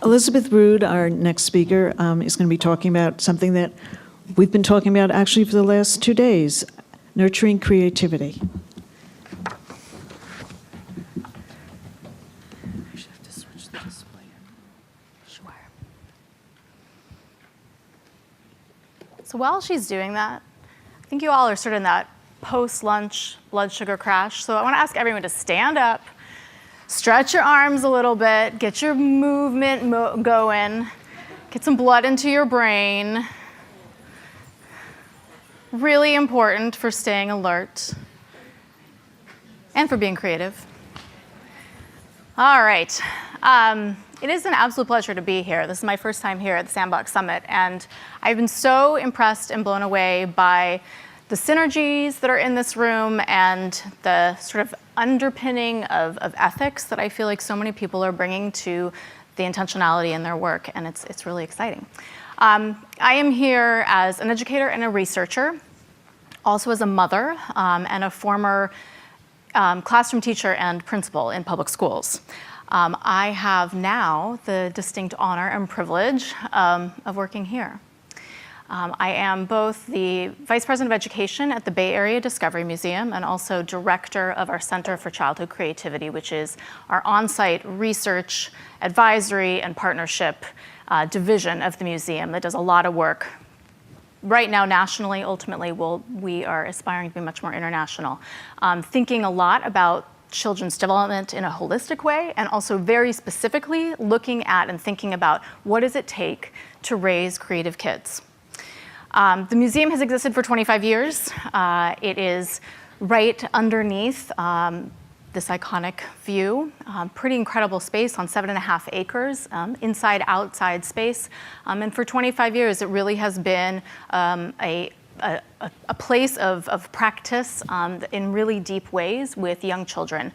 Elizabeth Rood, our next speaker, is going to be talking about something that we've been talking about actually for the last 2 days, nurturing creativity. So while she's doing that, I think you all are sort of in that post-lunch blood sugar crash. So I want to ask everyone to stand up, stretch your arms a little bit, get your movement going, get some blood into your brain. Really important for staying alert and for being creative. All right. It is an absolute pleasure to be here. This is my first time here at the Sandbox Summit, and I've been so impressed and blown away by the synergies that are in this room and the sort of underpinning of ethics that I feel like so many people are bringing to the intentionality in their work, and it's really exciting. I am here as an educator and a researcher, also as a mother and a former classroom teacher and principal in public schools. I have now the distinct honor and privilege of working here. I am both the Vice President of Education at the Bay Area Discovery Museum and also Director of our Center for Childhood Creativity, which is our on-site research, advisory, and partnership division of the museum that does a lot of work. Right now, nationally, ultimately, we are aspiring to be much more international, thinking a lot about children's development in a holistic way, and also very specifically looking at and thinking about what does it take to raise creative kids. The museum has existed for 25 years. It is right underneath this iconic view, pretty incredible space on 7.5 acres, inside, outside space. And for 25 years, it really has been a place of practice in really deep ways with young children,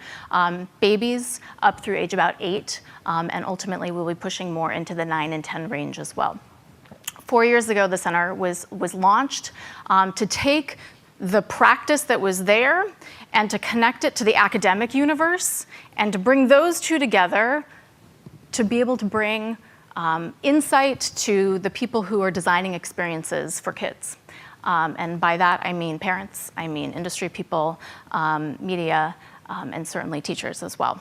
babies up through age about 8, and ultimately we'll be pushing more into the 9 and 10 range as well. 4 years ago, the center was launched to take the practice that was there and to connect it to the academic universe and to bring those two together to be able to bring insight to the people who are designing experiences for kids. And by that, I mean parents, I mean industry people, media, and certainly teachers as well.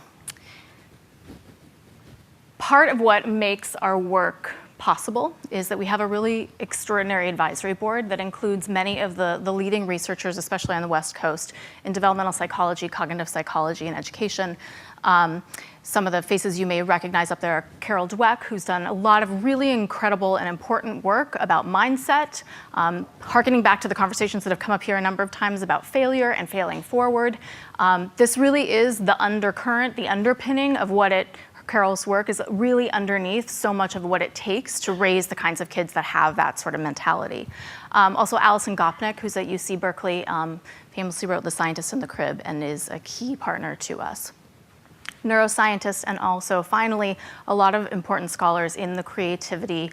Part of what makes our work possible is that we have a really extraordinary advisory board that includes many of the leading researchers, especially on the West Coast, in developmental psychology, cognitive psychology, and education. Some of the faces you may recognize up there are Carol Dweck, who's done a lot of really incredible and important work about mindset, hearkening back to the conversations that have come up here a number of times about failure and failing forward. This really is the undercurrent, the underpinning of Carol's work is really underneath so much of what it takes to raise the kinds of kids that have that sort of mentality. Also, Alison Gopnik, who's at UC Berkeley, famously wrote The Scientist in the Crib and is a key partner to us. Neuroscientists, and also, finally, a lot of important scholars in the creativity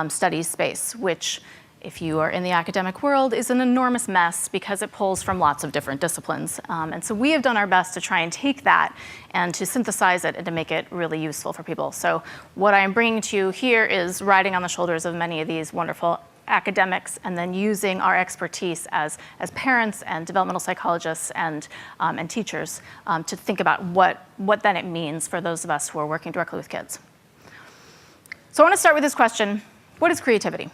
studies space, which, if you are in the academic world, is an enormous mess because it pulls from lots of different disciplines. And so we have done our best to try and take that and to synthesize it and to make it really useful for people. So what I'm bringing to you here is riding on the shoulders of many of these wonderful academics, and then using our expertise as parents and developmental psychologists and teachers to think about what then it means for those of us who are working directly with kids. So I want to start with this question: what is creativity?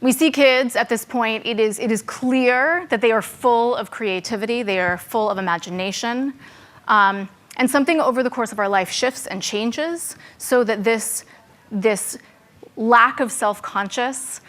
We see kids at this point, it is clear that they are full of creativity, they are full of imagination, and something over the course of our life shifts and changes so that this lack of self-conscious,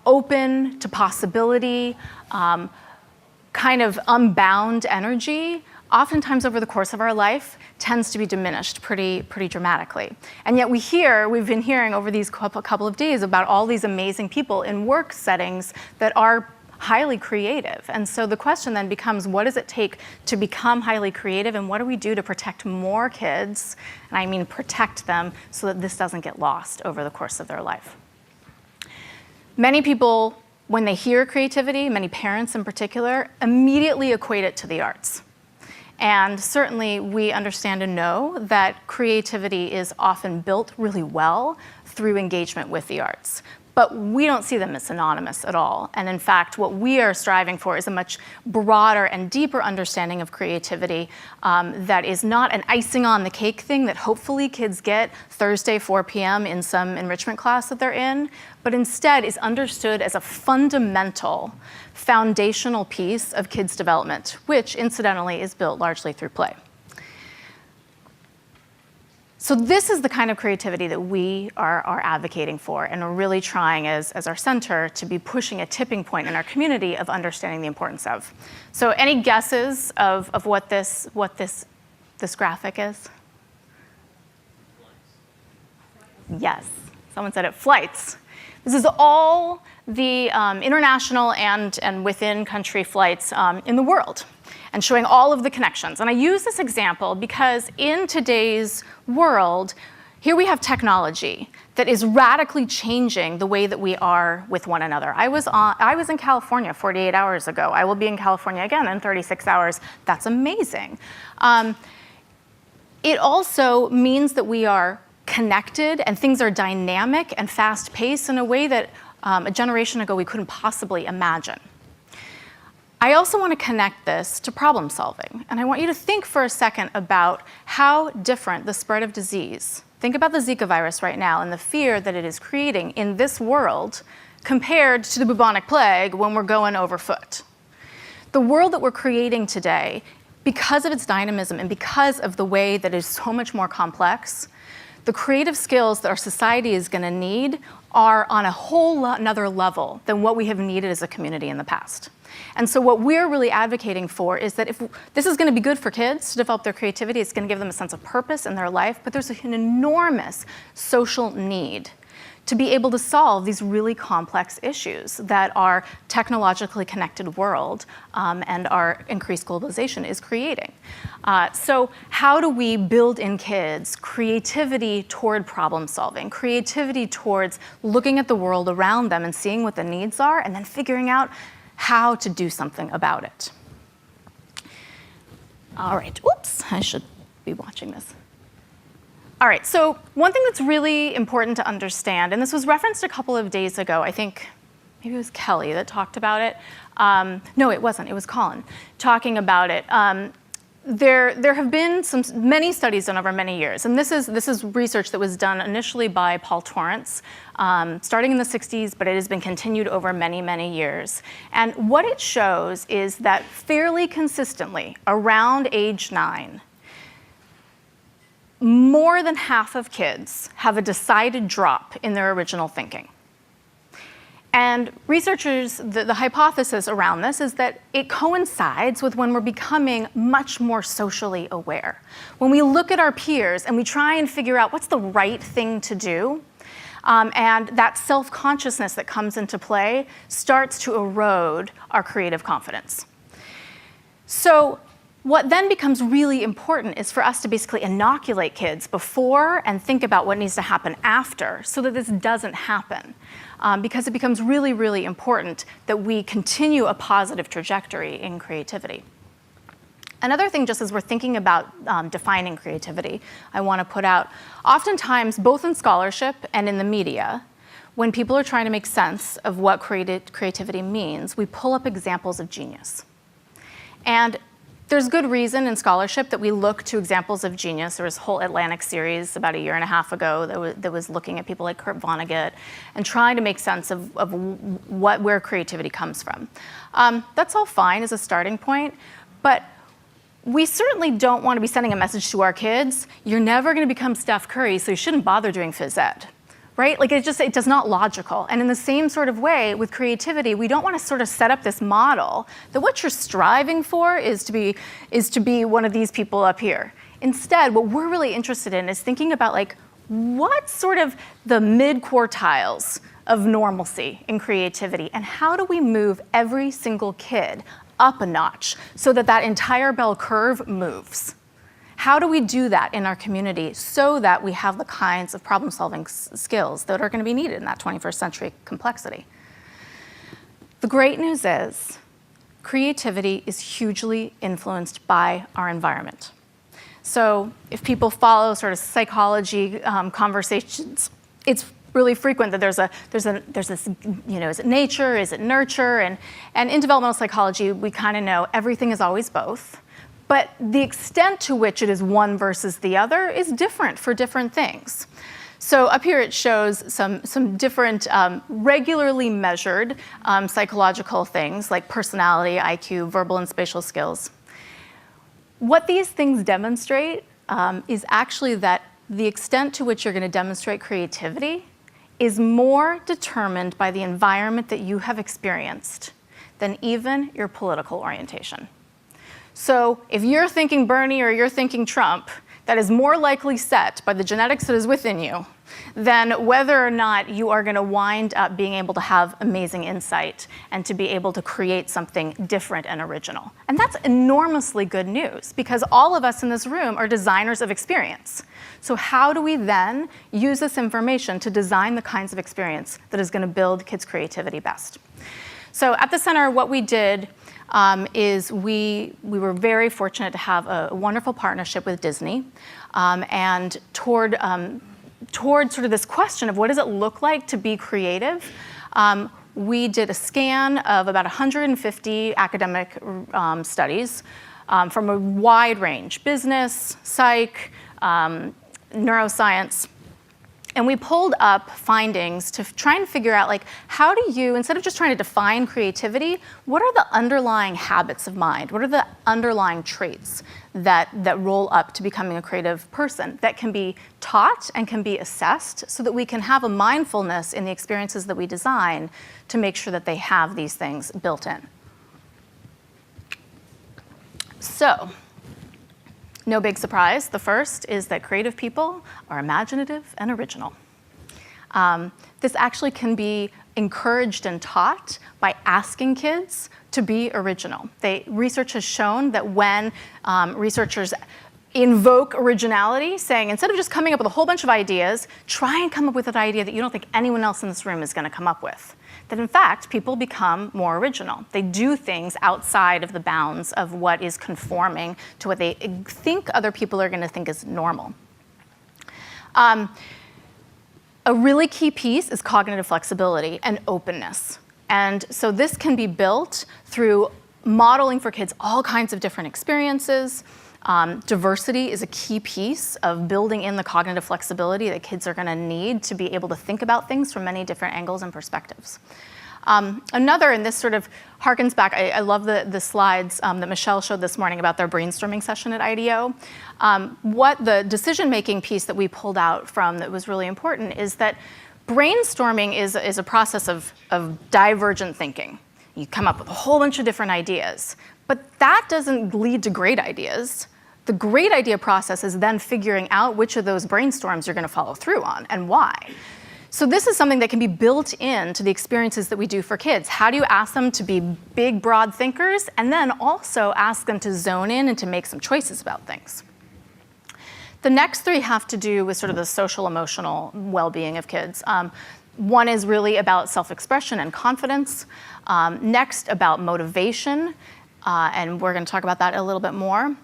open to possibility, kind of unbound energy, oftentimes over the course of our life, tends to be diminished pretty dramatically. And yet we've been hearing over these couple of days about all these amazing people in work settings that are highly creative. And so the question then becomes, what does it take to become highly creative, and what do we do to protect more kids, and I mean protect them, so that this doesn't get lost over the course of their life? Many people, when they hear creativity, many parents in particular, immediately equate it to the arts. And certainly we understand and know that creativity is often built really well through engagement with the arts. But we don't see them as synonymous at all. And in fact, what we are striving for is a much broader and deeper understanding of creativity that is not an icing on the cake thing that hopefully kids get Thursday, 4 p.m. in some enrichment class that they're in, but instead is understood as a fundamental, foundational piece of kids' development, which incidentally is built largely through play. So this is the kind of creativity that we are advocating for, and we're really trying as our center to be pushing a tipping point in our community of understanding the importance of. So any guesses of what this graphic is? Yes, someone said it, flights. This is all the international and within country flights in the world, and showing all of the connections. And I use this example because in today's world, here we have technology that is radically changing the way that we are with one another. I was in California 48 hours ago. I will be in California again in 36 hours. That's amazing. It also means that we are connected and things are dynamic and fast-paced in a way that a generation ago we couldn't possibly imagine. I also want to connect this to problem solving. And I want you to think for a second about how different the spread of disease, think about the Zika virus right now and the fear that it is creating in this world compared to the bubonic plague when we're going over foot. The world that we're creating today, because of its dynamism and because of the way that it is so much more complex, the creative skills that our society is going to need are on a whole another level than what we have needed as a community in the past. And so what we're really advocating for is that if this is going to be good for kids to develop their creativity, it's going to give them a sense of purpose in their life, but there's an enormous social need to be able to solve these really complex issues that our technologically connected world and our increased globalization is creating. So how do we build in kids creativity toward problem solving, creativity towards looking at the world around them and seeing what the needs are, and then figuring out how to do something about it? All right, oops, I should be watching this. All right, so one thing that's really important to understand, and this was referenced a couple of days ago, I think maybe it was Kelly that talked about it. No, it wasn't, it was Colin talking about it. There have been many studies done over many years, and this is research that was done initially by Paul Torrance, starting in the 60s, but it has been continued over many, many years. And what it shows is that fairly consistently, around age 9, more than half of kids have a decided drop in their original thinking. And researchers, the hypothesis around this is that it coincides with when we're becoming much more socially aware. When we look at our peers and we try and figure out what's the right thing to do, and that self-consciousness that comes into play starts to erode our creative confidence. So what then becomes really important is for us to basically inoculate kids before and think about what needs to happen after so that this doesn't happen. Because it becomes really, really important that we continue a positive trajectory in creativity. Another thing, just as we're thinking about defining creativity, I want to put out, oftentimes, both in scholarship and in the media, when people are trying to make sense of what creativity means, we pull up examples of genius. And there's good reason in scholarship that we look to examples of genius. There was a whole Atlantic series about 1.5 years ago that was looking at people like Kurt Vonnegut and trying to make sense of where creativity comes from. That's all fine as a starting point, but we certainly don't want to be sending a message to our kids, you're never going to become Steph Curry, so you shouldn't bother doing phys ed. Right? Like it does not logical. And in the same sort of way with creativity, we don't want to sort of set up this model that what you're striving for is to be one of these people up here. Instead, what we're really interested in is thinking about like what's sort of the mid-quartiles of normalcy in creativity, and how do we move every single kid up a notch so that that entire bell curve moves? How do we do that in our community so that we have the kinds of problem-solving skills that are going to be needed in that 21st century complexity? The great news is creativity is hugely influenced by our environment. So if people follow sort of psychology conversations, it's really frequent that there's this, is it nature, is it nurture? And in developmental psychology, we kind of know everything is always both. But the extent to which it is one versus the other is different for different things. So up here it shows some different regularly measured psychological things like personality, IQ, verbal and spatial skills. What these things demonstrate is actually that the extent to which you're going to demonstrate creativity is more determined by the environment that you have experienced than even your political orientation. So if you're thinking Bernie or you're thinking Trump, that is more likely set by the genetics that is within you than whether or not you are going to wind up being able to have amazing insight and to be able to create something different and original. And that's enormously good news because all of us in this room are designers of experience. So how do we then use this information to design the kinds of experience that is going to build kids' creativity best? So at the center, what we did is we were very fortunate to have a wonderful partnership with Disney, and toward sort of this question of what does it look like to be creative, we did a scan of about 150 academic studies from a wide range: business, psych, neuroscience. And we pulled up findings to try and figure out, like, how do you, instead of just trying to define creativity, what are the underlying habits of mind? What are the underlying traits that roll up to becoming a creative person that can be taught and can be assessed so that we can have a mindfulness in the experiences that we design to make sure that they have these things built in? So, no big surprise. The first is that creative people are imaginative and original. This actually can be encouraged and taught by asking kids to be original. Research has shown that when researchers invoke originality, saying instead of just coming up with a whole bunch of ideas, try and come up with an idea that you don't think anyone else in this room is going to come up with, that in fact people become more original. They do things outside of the bounds of what is conforming to what they think other people are going to think is normal. A really key piece is cognitive flexibility and openness. And so this can be built through modeling for kids all kinds of different experiences. Diversity is a key piece of building in the cognitive flexibility that kids are going to need to be able to think about things from many different angles and perspectives. Another, and this sort of harkens back, I love the slides that Michelle showed this morning about their brainstorming session at IDEO. What the decision-making piece that we pulled out from that was really important is that brainstorming is a process of divergent thinking. You come up with a whole bunch of different ideas, but that doesn't lead to great ideas. The great idea process is then figuring out which of those brainstorms you're going to follow through on and why. So this is something that can be built into the experiences that we do for kids. How do you ask them to be big, broad thinkers, and then also ask them to zone in and to make some choices about things? The next three have to do with sort of the social emotional well-being of kids. One is really about self-expression and confidence. Next, about motivation, and we're going to talk about that a little bit more.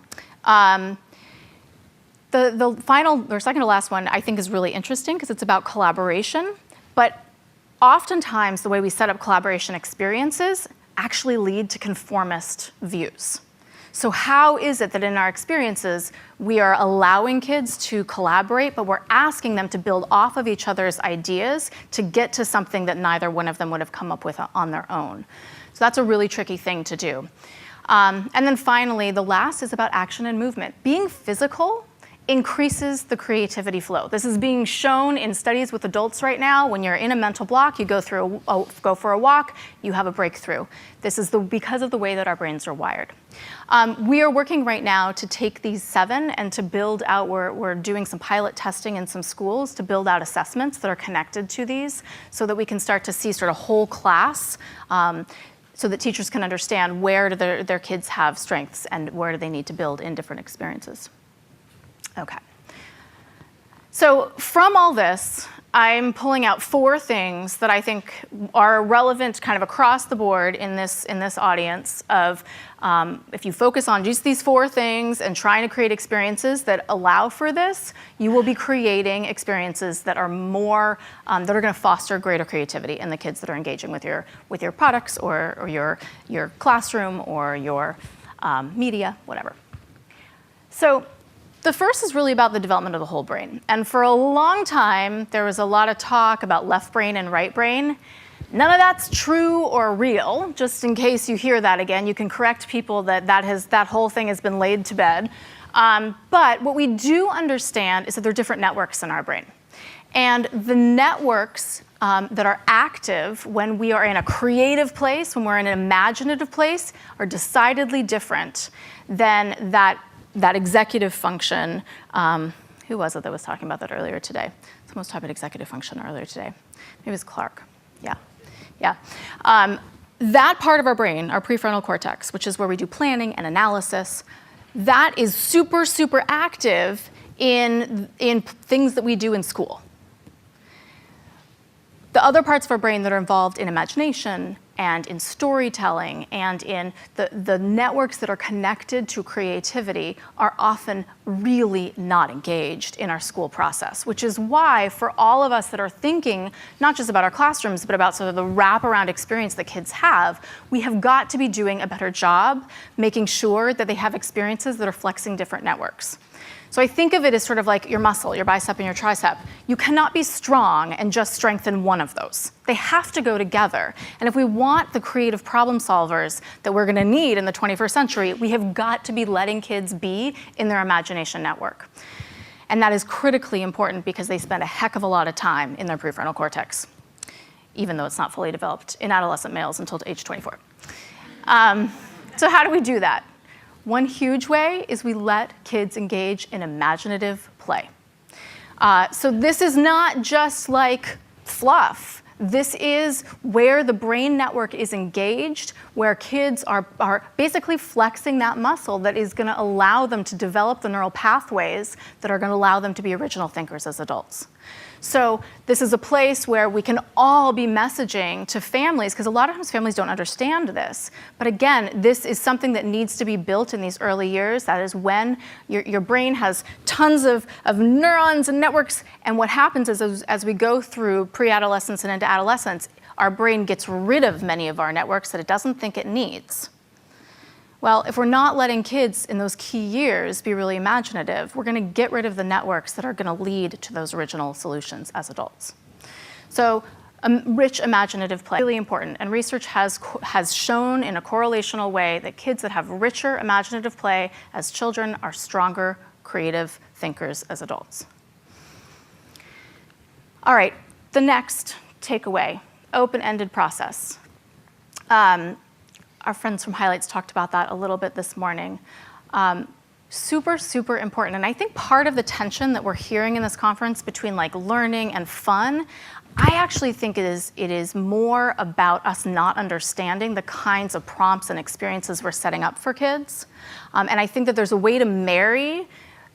The final, or second to last one, I think is really interesting because it's about collaboration. But oftentimes, the way we set up collaboration experiences actually lead to conformist views. So how is it that in our experiences, we are allowing kids to collaborate, but we're asking them to build off of each other's ideas to get to something that neither one of them would have come up with on their own? So that's a really tricky thing to do. And then finally, the last is about action and movement. Being physical increases the creativity flow. This is being shown in studies with adults right now. When you're in a mental block, you go for a walk, you have a breakthrough. This is because of the way that our brains are wired. We are working right now to take these 7 and to build out, we're doing some pilot testing in some schools to build out assessments that are connected to these so that we can start to see sort of whole class so that teachers can understand where do their kids have strengths and where do they need to build in different experiences. Okay. So from all this, I'm pulling out 4 things that I think are relevant kind of across the board in this audience of if you focus on just these 4 things and trying to create experiences that allow for this, you will be creating experiences that are more, that are going to foster greater creativity in the kids that are engaging with your products or your classroom or your media, whatever. So the first is really about the development of the whole brain. And for a long time, there was a lot of talk about left brain and right brain. None of that's true or real. Just in case you hear that again, you can correct people that whole thing has been laid to bed. But what we do understand is that there are different networks in our brain. And the networks that are active when we are in a creative place, when we're in an imaginative place, are decidedly different than that executive function. Who was it that was talking about that earlier today? Someone was talking about executive function earlier today. Maybe it was Clark. Yeah. That part of our brain, our prefrontal cortex, which is where we do planning and analysis, that is super, super active in things that we do in school. The other parts of our brain that are involved in imagination and in storytelling and in the networks that are connected to creativity are often really not engaged in our school process, which is why for all of us that are thinking not just about our classrooms, but about sort of the wraparound experience that kids have, we have got to be doing a better job making sure that they have experiences that are flexing different networks. So I think of it as sort of like your muscle, your bicep and your tricep. You cannot be strong and just strengthen one of those. They have to go together. And if we want the creative problem solvers that we're going to need in the 21st century, we have got to be letting kids be in their imagination network. And that is critically important because they spend a heck of a lot of time in their prefrontal cortex, even though it's not fully developed in adolescent males until age 24. So how do we do that? One huge way is we let kids engage in imaginative play. So this is not just like fluff. This is where the brain network is engaged, where kids are basically flexing that muscle that is going to allow them to develop the neural pathways that are going to allow them to be original thinkers as adults. So this is a place where we can all be messaging to families, because a lot of times families don't understand this. But again, this is something that needs to be built in these early years. That is when your brain has tons of neurons and networks. And what happens is as we go through pre-adolescence and into adolescence, our brain gets rid of many of our networks that it doesn't think it needs. Well, if we're not letting kids in those key years be really imaginative, we're going to get rid of the networks that are going to lead to those original solutions as adults. So rich imaginative play is really important, and research has shown in a correlational way that kids that have richer imaginative play as children are stronger creative thinkers as adults. All right, the next takeaway, open-ended process. Our friends from Highlights talked about that a little bit this morning. Super, super important. And I think part of the tension that we're hearing in this conference between like learning and fun, I actually think it is more about us not understanding the kinds of prompts and experiences we're setting up for kids. And I think that there's a way to marry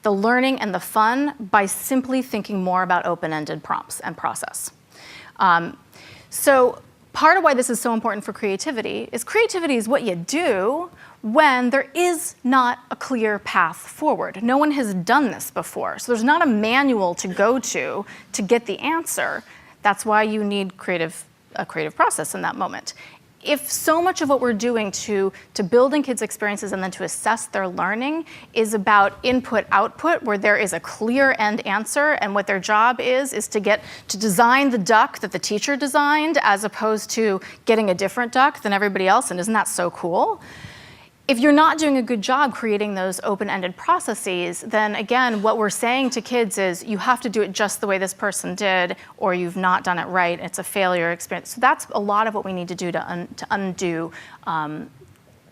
the learning and the fun by simply thinking more about open-ended prompts and process. So part of why this is so important for creativity is what you do when there is not a clear path forward. No one has done this before, so there's not a manual to go to get the answer. That's why you need a creative process in that moment. If so much of what we're doing to building kids' experiences and then to assess their learning is about input-output, where there is a clear end answer, and what their job is to design the duck that the teacher designed, as opposed to getting a different duck than everybody else, and isn't that so cool? If you're not doing a good job creating those open-ended processes, then again, what we're saying to kids is you have to do it just the way this person did, or you've not done it right. It's a failure experience. So that's a lot of what we need to do to undo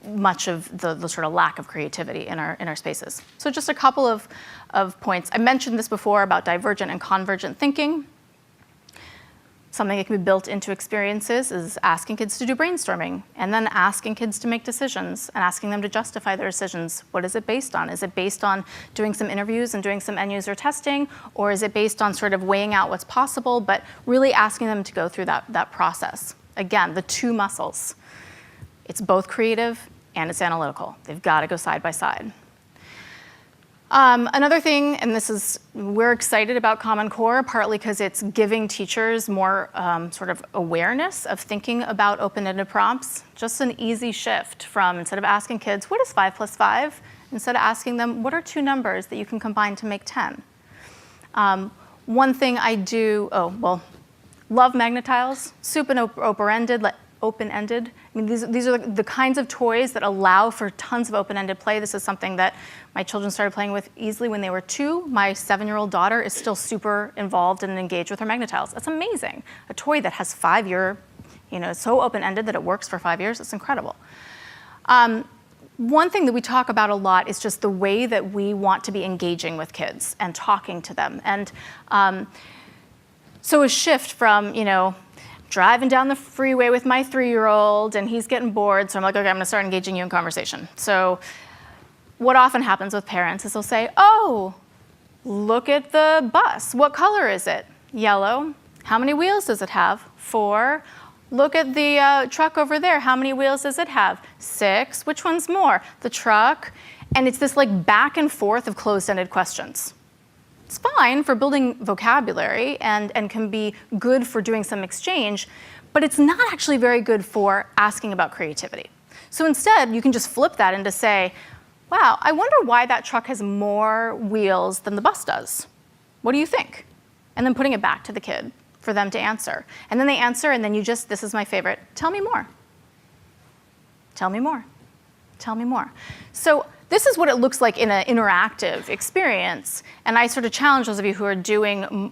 much of the sort of lack of creativity in our spaces. So just a couple of points. I mentioned this before about divergent and convergent thinking. Something that can be built into experiences is asking kids to do brainstorming, and then asking kids to make decisions and asking them to justify their decisions. What is it based on? Is it based on doing some interviews and doing some end user testing, or is it based on sort of weighing out what's possible, but really asking them to go through that process? Again, the two muscles. It's both creative and it's analytical. They've got to go side by side. Another thing, and we're excited about Common Core, partly because it's giving teachers more sort of awareness of thinking about open-ended prompts. Just an easy shift from, instead of asking kids, what is 5 plus 5? Instead of asking them, what are two numbers that you can combine to make 10? One thing I do, love magnetiles, super open-ended. I mean, these are the kinds of toys that allow for tons of open-ended play. This is something that my children started playing with easily when they were 2. My 7-year-old daughter is still super involved and engaged with her magnetiles. That's amazing. A toy that has 5-year, so open-ended that it works for 5 years, it's incredible. One thing that we talk about a lot is just the way that we want to be engaging with kids and talking to them. And so a shift from, driving down the freeway with my 3-year-old and he's getting bored, so I'm like, okay, I'm gonna start engaging you in conversation. So what often happens with parents is they'll say, oh, look at the bus. What color is it? Yellow. How many wheels does it have? 4. Look at the truck over there. How many wheels does it have? 6. Which one's more? The truck. And it's this like back and forth of closed-ended questions. It's fine for building vocabulary and can be good for doing some exchange, but it's not actually very good for asking about creativity. So instead, you can just flip that into say, wow, I wonder why that truck has more wheels than the bus does. What do you think? And then putting it back to the kid for them to answer. And then they answer, and then this is my favorite, tell me more. Tell me more. Tell me more. So this is what it looks like in an interactive experience. And I sort of challenge those of you who are doing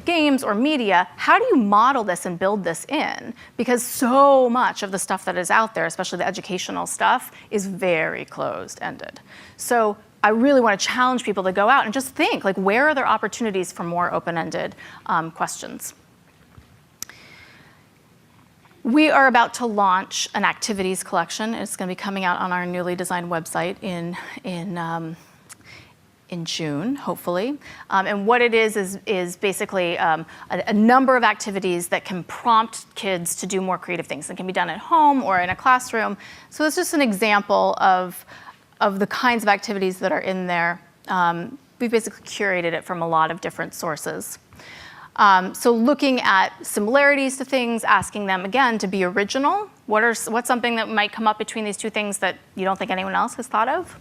games or media, how do you model this and build this in? Because so much of the stuff that is out there, especially the educational stuff, is very closed-ended. So I really want to challenge people to go out and just think, like, where are there opportunities for more open-ended questions? We are about to launch an activities collection. It's going to be coming out on our newly designed website in June, hopefully. And what it is basically a number of activities that can prompt kids to do more creative things. That can be done at home or in a classroom. So it's just an example of the kinds of activities that are in there. We've basically curated it from a lot of different sources. So looking at similarities to things, asking them, again, to be original. What's something that might come up between these two things that you don't think anyone else has thought of?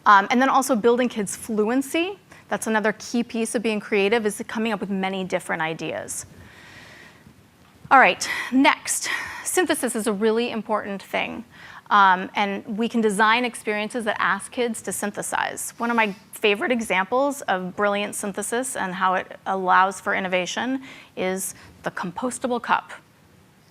And then also building kids' fluency. That's another key piece of being creative, is coming up with many different ideas. All right, next. Synthesis is a really important thing. And we can design experiences that ask kids to synthesize. One of my favorite examples of brilliant synthesis and how it allows for innovation is the compostable cup.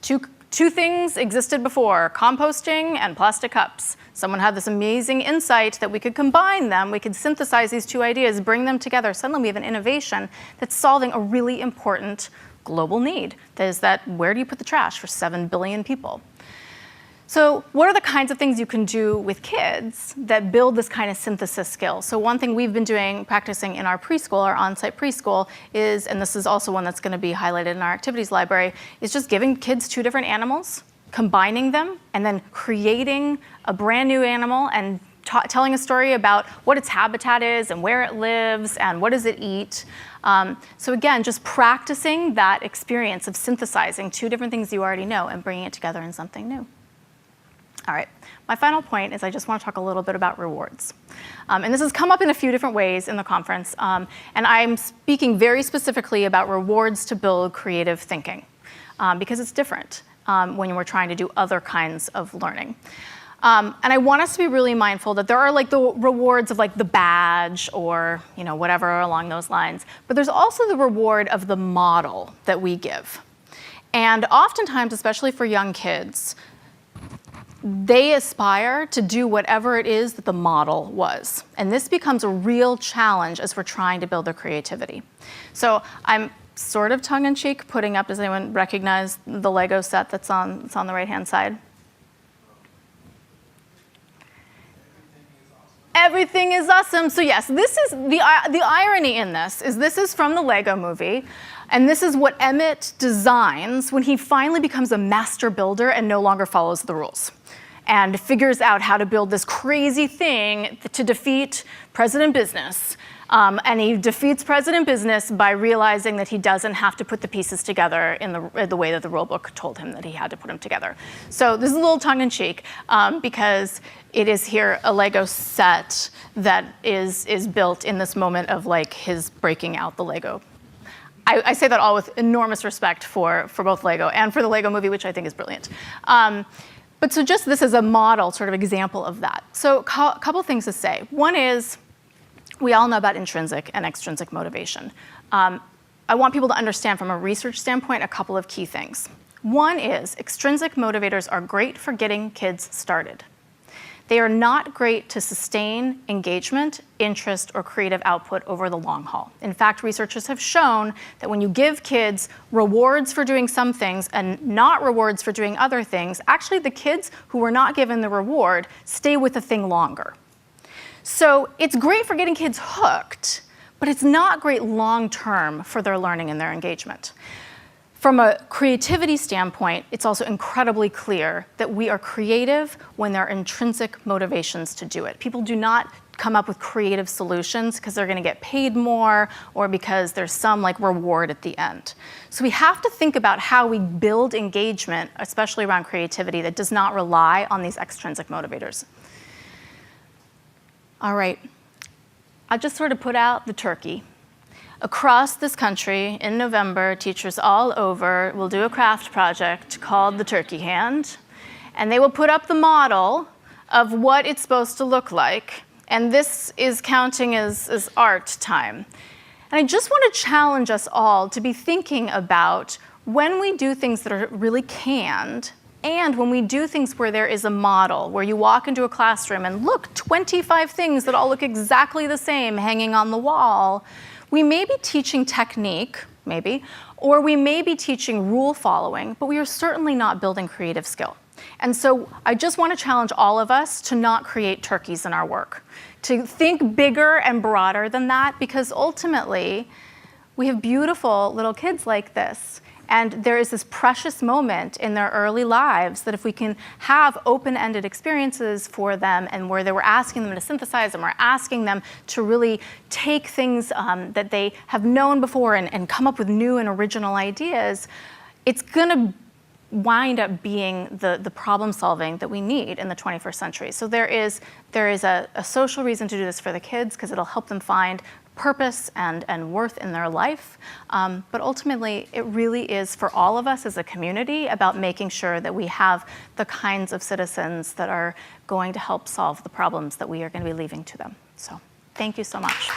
Two things existed before, composting and plastic cups. Someone had this amazing insight that we could combine them, we could synthesize these two ideas, bring them together. Suddenly we have an innovation that's solving a really important global need. That is that, where do you put the trash for 7 billion people? So what are the kinds of things you can do with kids that build this kind of synthesis skill? So one thing we've been practicing in our preschool, our on-site preschool, is, and this is also one that's going to be highlighted in our activities library, is just giving kids 2 different animals, combining them, and then creating a brand new animal and telling a story about what its habitat is and where it lives and what does it eat. So again, just practicing that experience of synthesizing 2 different things you already know and bringing it together in something new. All right, my final point is I just want to talk a little bit about rewards. And this has come up in a few different ways in the conference. And I'm speaking very specifically about rewards to build creative thinking, because it's different when we're trying to do other kinds of learning. And I want us to be really mindful that there are like the rewards of like the badge or whatever along those lines. But there's also the reward of the model that we give. And oftentimes, especially for young kids, they aspire to do whatever it is that the model was. And this becomes a real challenge as we're trying to build their creativity. So I'm sort of tongue-in-cheek putting up, does anyone recognize the Lego set that's on the right-hand side? Everything is awesome. So yes, this is the irony in this is from the Lego movie, and this is what Emmett designs when he finally becomes a master builder and no longer follows the rules, and figures out how to build this crazy thing to defeat President Business. And he defeats President Business by realizing that he doesn't have to put the pieces together in the way that the rulebook told him that he had to put them together. So this is a little tongue-in-cheek because it is here a Lego set that is built in this moment of like his breaking out the Lego. I say that all with enormous respect for both Lego and for the Lego movie, which I think is brilliant. But so just this is a model sort of example of that. So a couple things to say. One is, we all know about intrinsic and extrinsic motivation. I want people to understand from a research standpoint a couple of key things. One is extrinsic motivators are great for getting kids started. They are not great to sustain engagement, interest, or creative output over the long haul. In fact, researchers have shown that when you give kids rewards for doing some things and not rewards for doing other things, actually the kids who were not given the reward stay with the thing longer. So it's great for getting kids hooked, but it's not great long-term for their learning and their engagement. From a creativity standpoint, it's also incredibly clear that we are creative when there are intrinsic motivations to do it. People do not come up with creative solutions because they're going to get paid more or because there's some like reward at the end. So we have to think about how we build engagement, especially around creativity, that does not rely on these extrinsic motivators. All right, I just sort of put out the turkey. Across this country, in November, teachers all over will do a craft project called the Turkey Hand, and they will put up the model of what it's supposed to look like, and this is counting as art time. And I just want to challenge us all to be thinking about when we do things that are really canned, and when we do things where there is a model, where you walk into a classroom and look, 25 things that all look exactly the same hanging on the wall, we may be teaching technique, maybe, or we may be teaching rule following, but we are certainly not building creative skill. And so I just want to challenge all of us to not create turkeys in our work, to think bigger and broader than that, because ultimately we have beautiful little kids like this. And there is this precious moment in their early lives that if we can have open-ended experiences for them and where we're asking them to synthesize and we're asking them to really take things that they have known before and come up with new and original ideas, it's going to wind up being the problem solving that we need in the 21st century. So there is a social reason to do this for the kids because it'll help them find purpose and worth in their life. But ultimately, it really is for all of us as a community about making sure that we have the kinds of citizens that are going to help solve the problems that we are going to be leaving to them. So thank you so much.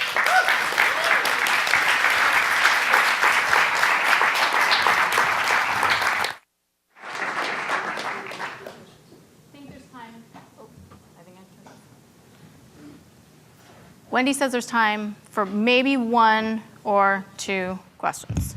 Wendy says there's time for maybe one or two questions.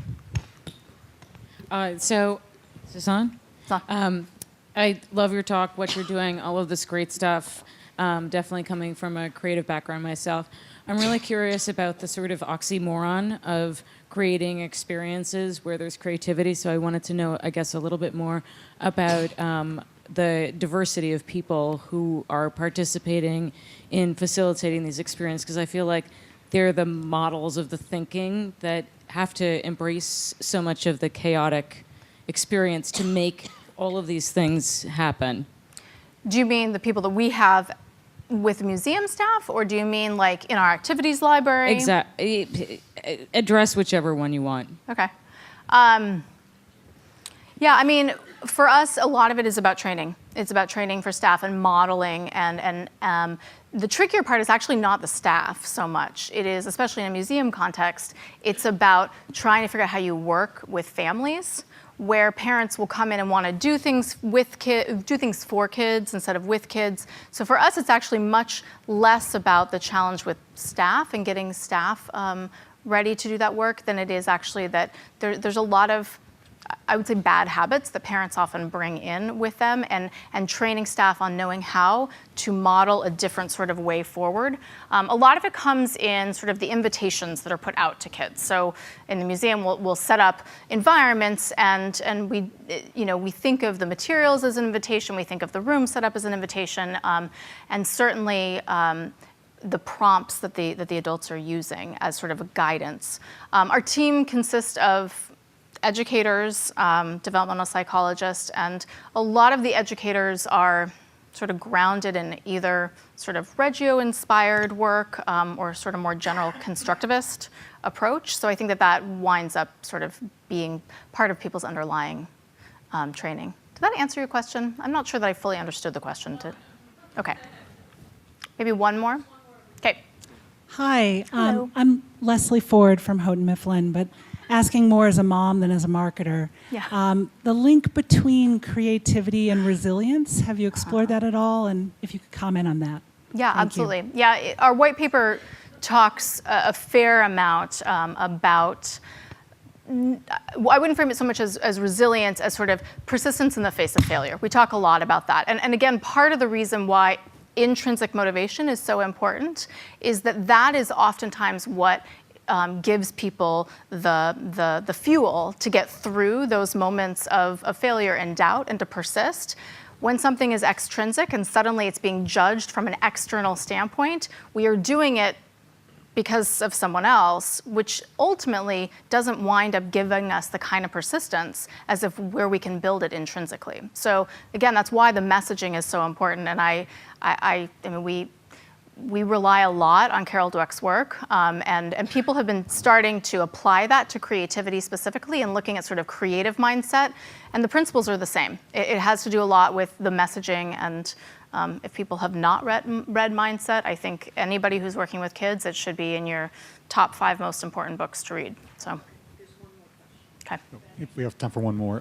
So, is this on? It's on. I love your talk, what you're doing, all of this great stuff. Definitely coming from a creative background myself. I'm really curious about the sort of oxymoron of creating experiences where there's creativity. So I wanted to know, I guess, a little bit more about the diversity of people who are participating in facilitating these experiences, because I feel like they're the models of the thinking that have to embrace so much of the chaotic experience to make all of these things happen. Do you mean the people that we have with museum staff, or do you mean like in our activities library? Exactly. Address whichever one you want. Okay. Yeah, I mean, for us, a lot of it is about training. It's about training for staff and modeling, and the trickier part is actually not the staff so much. It is, especially in a museum context, it's about trying to figure out how you work with families, where parents will come in and want to do things for kids instead of with kids. So for us, it's actually much less about the challenge with staff and getting staff ready to do that work than it is actually that there's a lot of, I would say, bad habits that parents often bring in with them, and training staff on knowing how to model a different sort of way forward. A lot of it comes in sort of the invitations that are put out to kids. So in the museum, we'll set up environments, and we think of the materials as an invitation, we think of the room set up as an invitation, and certainly the prompts that the adults are using as sort of a guidance. Our team consists of educators, developmental psychologists, and a lot of the educators are sort of grounded in either sort of Reggio-inspired work or sort of more general constructivist approach. So I think that winds up sort of being part of people's underlying training. Did that answer your question? I'm not sure that I fully understood the question. Okay. Maybe one more? Okay. Hi, Hello. I'm Leslie Ford from Houghton Mifflin, but asking more as a mom than as a marketer. Yeah. The link between creativity and resilience, have you explored that at all? And if you could comment on that. Yeah, Thank absolutely. you. Yeah, our white paper talks a fair amount about, I wouldn't frame it so much as resilience as sort of persistence in the face of failure. We talk a lot about that. And again, part of the reason why intrinsic motivation is so important is that is oftentimes what gives people the fuel to get through those moments of failure and doubt and to persist. When something is extrinsic and suddenly it's being judged from an external standpoint, we are doing it because of someone else, which ultimately doesn't wind up giving us the kind of persistence as if where we can build it intrinsically. So again, that's why the messaging is so important. And I mean, we rely a lot on Carol Dweck's work, and people have been starting to apply that to creativity specifically and looking at sort of creative mindset, and the principles are the same. It has to do a lot with the messaging, and if people have not read Mindset, I think anybody who's working with kids, it should be in your top 5 most important books to read. So, okay. We have time for one more.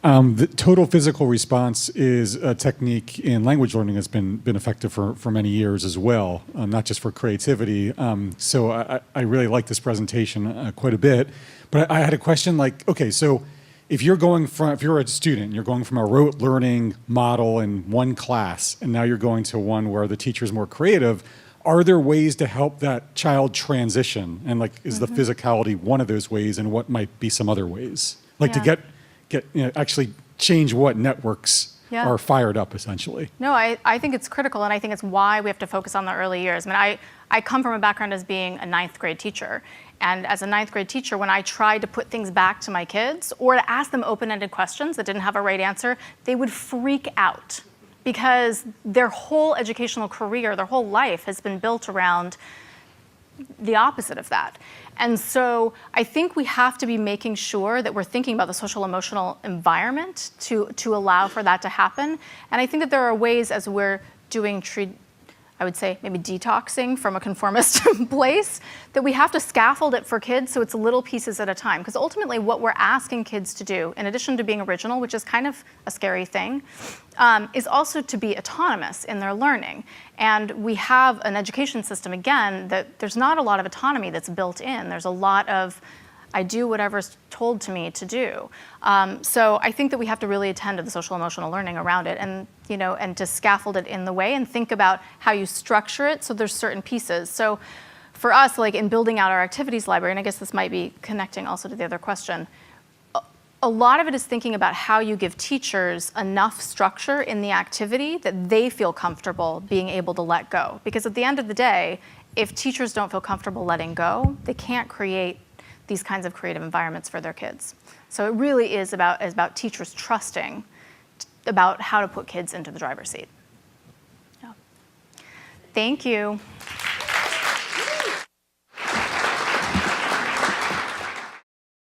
The total physical response is a technique in language learning that's been effective for many years as well, not just for creativity. So I really like this presentation quite a bit. But I had a question like, okay, so if you're a student, you're going from a rote learning model in one class, and now you're going to one where the teacher's more creative, are there ways to help that child transition? And like, is the physicality one of those ways, and what might be some other ways? Like to get actually change what networks are fired up, essentially. No, I think it's critical, and I think it's why we have to focus on the early years. I mean, I come from a background as being a 9th grade teacher, and as a 9th grade teacher, when I tried to put things back to my kids or to ask them open-ended questions that didn't have a right answer, they would freak out because their whole educational career, their whole life has been built around the opposite of that. And so I think we have to be making sure that we're thinking about the social emotional environment to allow for that to happen. And I think that there are ways, as we're doing I would say maybe detoxing from a conformist place, that we have to scaffold it for kids so it's little pieces at a time. Because ultimately what we're asking kids to do, in addition to being original, which is kind of a scary thing, is also to be autonomous in their learning. And we have an education system, again, that there's not a lot of autonomy that's built in. There's a lot of, I do whatever's told to me to do. So I think that we have to really attend to the social emotional learning around it, and to scaffold it in the way and think about how you structure it so there's certain pieces. So for us, like in building out our activities library, and I guess this might be connecting also to the other question, a lot of it is thinking about how you give teachers enough structure in the activity that they feel comfortable being able to let go. Because at the end of the day, if teachers don't feel comfortable letting go, they can't create these kinds of creative environments for their kids. So it really is about teachers trusting about how to put kids into the driver's seat. Yeah. Thank you.